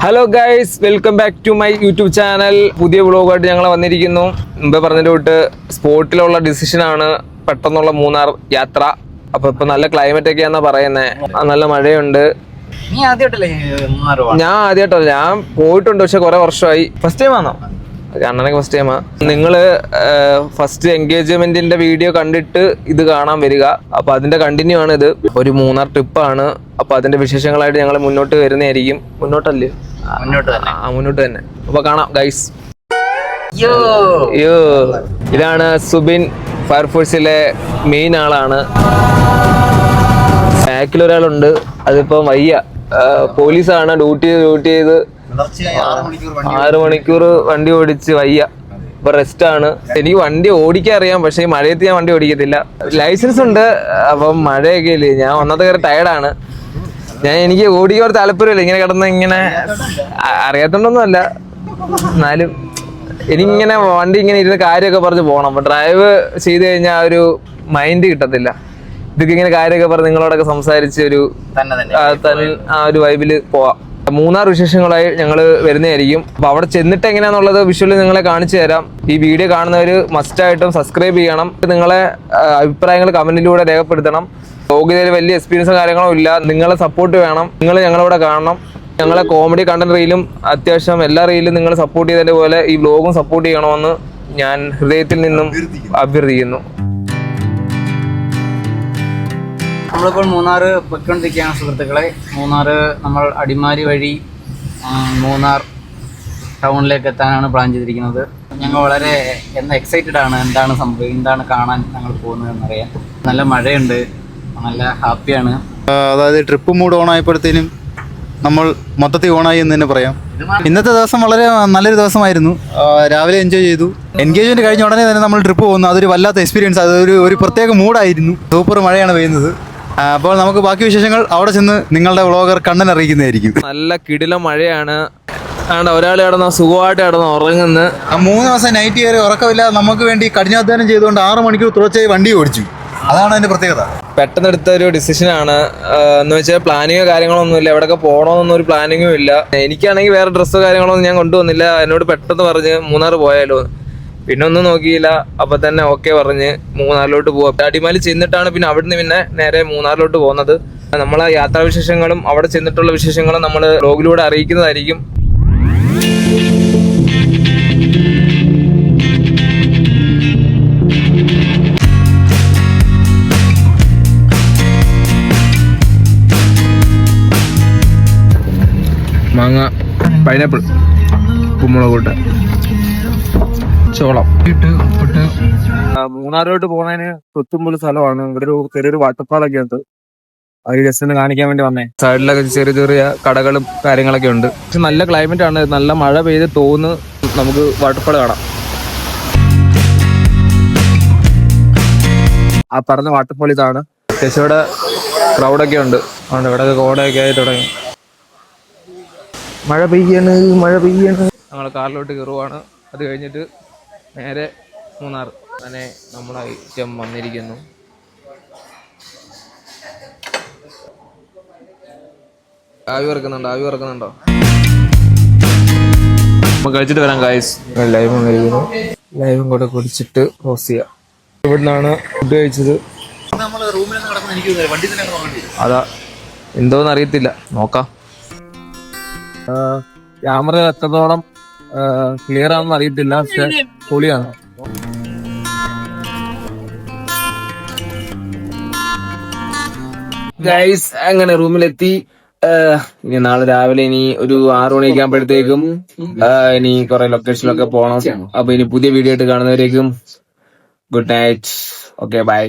Hello guys, welcome back to my YouTube channel. പുതിയ വ്ളോഗായിട്ട് ഞങ്ങൾ വന്നിരിക്കുന്നു. മുമ്പേ പറഞ്ഞതിന്റെ തൊട്ട് സ്പോട്ടിലുള്ള ഡിസിഷനാണ് പെട്ടെന്നുള്ള മൂന്നാർ യാത്ര. അപ്പൊ ഇപ്പൊ നല്ല ക്ലൈമറ്റ് ഒക്കെയാന്നാ പറയുന്നേ. നല്ല മഴയുണ്ട്. ഞാൻ ആദ്യമായിട്ടല്ല, ഞാൻ പോയിട്ടുണ്ട്, പക്ഷെ കുറെ വർഷമായി. ഫസ്റ്റ് ടൈം ആണോ? അണ്ണനൊക്കെ ഫസ്റ്റ് ടൈമാ. നിങ്ങള് ഫസ്റ്റ് എൻഗേജ്മെന്റിന്റെ വീഡിയോ കണ്ടിട്ട് ഇത് കാണാൻ വരിക. അപ്പൊ അതിന്റെ കണ്ടിന്യൂ ആണ് ഇത്. ഒരു മൂന്നാർ ട്രിപ്പാണ്. അപ്പൊ അതിന്റെ വിശേഷങ്ങളായിട്ട് ഞങ്ങൾ മുന്നോട്ട് വരുന്നതായിരിക്കും. മുന്നോട്ട് തന്നെ. അപ്പൊ കാണാം ഗൈസ്. ഇതാണ് സുബിൻ, ഫയർഫോഴ്സിലെ മെയിൻ ആളാണ്. ബാക്കിൽ ഒരാളുണ്ട്, അതിപ്പോ വയ്യ. പോലീസാണ്, ഡ്യൂട്ടി ചെയ്ത് 6 മണിക്കൂർ വണ്ടി ഓടിച്ച് വയ്യ. ഇപ്പൊ റെസ്റ്റ് ആണ്. എനിക്ക് വണ്ടി ഓടിക്കാൻ അറിയാം, പക്ഷെ ഈ മഴയത്ത് ഞാൻ വണ്ടി ഓടിക്കത്തില്ല. ലൈസൻസ് ഉണ്ട്, അപ്പം മഴയൊക്കെ ഇല്ലേ. ഞാൻ ഒന്നത്തെ കയറി ടയർഡാണ്. എനിക്ക് ഓടിക്കാൻ ഒരു താല്പര്യമില്ല. ഇങ്ങനെ കിടന്ന് ഇങ്ങനെ അറിയാത്തോണ്ടൊന്നും അല്ല, എന്നാലും എനിക്കിങ്ങനെ വണ്ടി ഇങ്ങനെ ഇരുന്ന് കാര്യമൊക്കെ പറഞ്ഞ് പോകണം. അപ്പൊ ഡ്രൈവ് ചെയ്ത് കഴിഞ്ഞാൽ ഒരു മൈൻഡ് കിട്ടത്തില്ല. ഇതൊക്കെ ഇങ്ങനെ കാര്യമൊക്കെ പറഞ്ഞ് നിങ്ങളോടൊക്കെ സംസാരിച്ച് ആ ഒരു വൈബില് പോവാം. മൂന്നാർ വിശേഷങ്ങളായി ഞങ്ങൾ വരുന്നതായിരിക്കും. അപ്പൊ അവിടെ ചെന്നിട്ട് എങ്ങനെയാന്നുള്ളത് വിഷ്വലി നിങ്ങളെ കാണിച്ചു തരാം. ഈ വീഡിയോ കാണുന്നവര് മസ്റ്റായിട്ടും സബ്സ്ക്രൈബ് ചെയ്യണം. നിങ്ങളെ അഭിപ്രായങ്ങൾ കമന്റിലൂടെ രേഖപ്പെടുത്തണം. യോഗയിൽ വലിയ എക്സ്പീരിയൻസോ കാര്യങ്ങളോ ഇല്ല, നിങ്ങളെ സപ്പോർട്ട് വേണം. നിങ്ങൾ ഞങ്ങളിവിടെ കാണണം. ഞങ്ങളെ കോമഡി കണ്ടന്റ് റീലും അത്യാവശ്യം എല്ലാ റീലും നിങ്ങൾ സപ്പോർട്ട് ചെയ്തതിന്റെ പോലെ ഈ വ്ലോഗും സപ്പോർട്ട് ചെയ്യണമെന്ന് ഞാൻ ഹൃദയത്തിൽ നിന്നും അഭ്യർത്ഥിക്കുന്നു. നമ്മളിപ്പോൾ മൂന്നാറ് പൊയ്ക്കൊണ്ടിരിക്കുകയാണ് സുഹൃത്തുക്കളെ. മൂന്നാറ് നമ്മൾ അടിമാലി വഴി മൂന്നാർ ടൗണിലേക്ക് എത്താനാണ് പ്ലാൻ ചെയ്തിരിക്കുന്നത്. ഞങ്ങൾ വളരെ എക്സൈറ്റഡ് ആണ്. എന്താണ് സംഭവം, എന്താണ് കാണാൻ ഞങ്ങൾ പോകുന്നതെന്നറിയാൻ. നല്ല മഴയുണ്ട്, നല്ല ഹാപ്പിയാണ്. അതായത് ട്രിപ്പ് മൂഡ് ഓണായപ്പോഴത്തേനും നമ്മൾ മൊത്തത്തിൽ ഓണായി എന്ന് തന്നെ പറയാം. ഇന്നത്തെ ദിവസം വളരെ നല്ലൊരു ദിവസമായിരുന്നു. രാവിലെ എൻജോയ് ചെയ്തു. എൻഗേജ്മെന്റ് കഴിഞ്ഞ ഉടനെ തന്നെ നമ്മൾ ട്രിപ്പ് പോകുന്നു. അതൊരു വല്ലാത്ത എക്സ്പീരിയൻസ്. അതൊരു പ്രത്യേക മൂഡായിരുന്നു. സൂപ്പർ മഴയാണ് പെയ്യുന്നത്. അപ്പോൾ നമുക്ക് ബാക്കി വിശേഷങ്ങൾ അവിടെ ചെന്ന് നിങ്ങളുടെ വ്ളോഗർ കണ്ണൻ അറിയിക്കുന്നതായിരിക്കും. നല്ല കിടിലം മഴയാണ്. ഒരാൾ കിടന്ന സുഖമായിട്ട് കിടന്ന് ഉറങ്ങുന്നു. 3 ദിവസം നൈറ്റ് കയറി ഉറക്കമില്ലാതെ നമുക്ക് വേണ്ടി കഠിനാധ്വാനം ചെയ്തുകൊണ്ട് 6 മണിക്കൂർ തുടർച്ചയായി വണ്ടി ഓടിച്ചു. അതാണ് അതിന്റെ പ്രത്യേകത. പെട്ടെന്ന് എടുത്ത ഒരു ഡിസിഷനാണ്. എന്ന് വെച്ചാൽ പ്ലാനിങ്ങോ കാര്യങ്ങളൊന്നും ഇല്ല. എവിടെയൊക്കെ പോകണമെന്നൊന്നും ഒരു പ്ലാനിങ്ങും ഇല്ല. എനിക്കാണെങ്കിൽ വേറെ ഡ്രസ്സോ കാര്യങ്ങളൊന്നും ഞാൻ കൊണ്ടുവന്നില്ല. എന്നോട് പെട്ടെന്ന് പറഞ്ഞ് മൂന്നാർ പോയാലോ, പിന്നെ ഒന്നും നോക്കിയില്ല. അപ്പൊ തന്നെ ഓക്കെ പറഞ്ഞ് മൂന്നാറിലോട്ട് പോവാം. അടിമാലി ചെന്നിട്ടാണ് പിന്നെ അവിടുന്ന് പിന്നെ നേരെ മൂന്നാറിലോട്ട് പോകുന്നത്. നമ്മളെ യാത്രാവിശേഷങ്ങളും അവിടെ ചെന്നിട്ടുള്ള വിശേഷങ്ങളും നമ്മൾ വ്ലോഗിലൂടെ അറിയിക്കുന്നതായിരിക്കും. മാങ്ങ, പൈനാപ്പിൾ, കുമ്പളകൂട്ട്, ചോളം ഇട്ട് മൂന്നാറിലോട്ട് പോകുന്നതിന് തൊട്ടുമ്പോൾ സ്ഥലമാണ്. ഇവിടെ ഒരു ചെറിയൊരു വാട്ടർഫാളൊക്കെ ഉണ്ട്. അത് ജസ്റ്റ് ഒന്ന് കാണിക്കാൻ വേണ്ടി വന്നേ. സൈഡിലൊക്കെ ചെറിയ ചെറിയ കടകളും കാര്യങ്ങളൊക്കെ ഉണ്ട്. പക്ഷെ നല്ല ക്ലൈമറ്റ് ആണ്. നല്ല മഴ പെയ്ത് തോന്ന് നമുക്ക് വാട്ടർഫാൾ കാണാം. ആ പറഞ്ഞ വാട്ടർഫാൾ ഇതാണ്. അത്യാവശ്യം ഇവിടെ ക്രൗഡൊക്കെ ഉണ്ട്. അതുകൊണ്ട് ഇവിടെ കോടയൊക്കെ ആയി തുടങ്ങി. മഴ പെയ്യാണ്. ഞങ്ങൾ കാറിലോട്ട് കയറുവാണ്. അത് കഴിഞ്ഞിട്ട് നേരെ മൂന്നാർ അങ്ങനെ നമ്മളെ ഐറ്റം വന്നിരിക്കുന്നു. ആവി വറക്കുന്നുണ്ടോ? നമുക്ക് കഴിച്ചിട്ട് വരാം ഗായ്സ്. ലൈവും കൂടെ കുടിച്ചിട്ട് ക്ലോസ് ചെയ്യാം. ഇവിടുന്നാണ് ഫുഡ് കഴിച്ചത്. അതാ എന്തോന്ന് അറിയത്തില്ല, നോക്കാം. ക്യാമറ എത്രത്തോളം ക്ലിയർ ആണെന്ന് അറിയത്തില്ല, പക്ഷെ പൊളിയാണ്. ഗൈസ് അങ്ങനെ റൂമിലെത്തി. ഇനി നാളെ രാവിലെ ഇനി ഒരു 6 മണിയൊക്കെ ആകുമ്പോഴത്തേക്കും ഇനി കുറെ ലൊക്കേഷനിലൊക്കെ പോകണം. അപ്പൊ ഇനി പുതിയ വീഡിയോ ആയിട്ട് കാണുന്നവരേക്കും ഗുഡ് നൈറ്റ്. Okay, by.